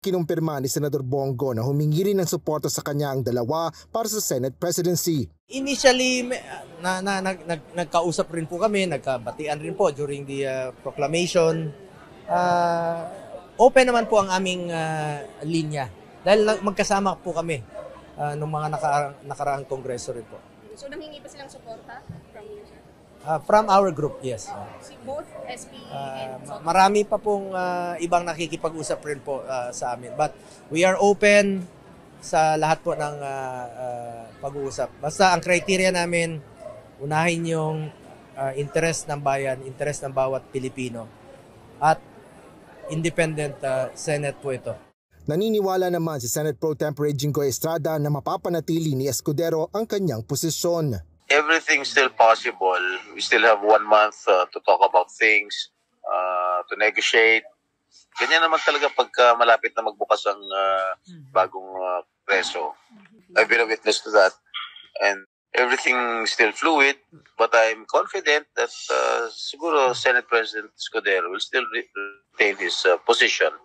Kinumpirma ni Senador Bongo na humingi rin ng suporta sa kanya ang dalawa para sa Senate presidency. Initially, nagkausap rin po kami, nagkabatian rin po during the proclamation. Open naman po ang aming linya dahil magkasama po kami nung mga nakaraang kongreso rin po. So nanghingi pa silang suporta from you, sir? From our group, yes. Both SP and SOTO? Marami pa pong ibang nakikipag-usap rin po sa amin. But we are open sa lahat po ng pag-uusap. Basta ang criteria namin, unahin yung interest ng bayan, interest ng bawat Pilipino. At independent Senate po ito. Naniniwala naman si Senate Pro Tempore Jinggoy Estrada na mapapanatili ni Escudero ang kanyang posisyon. Everything's still possible. We still have 1 month to talk about things, to negotiate. Ganyan naman talaga pagka malapit na magbukas ang bagong preso. I've been a witness to that. And everything still fluid, but I'm confident that siguro Senate President Escudero will still retain his position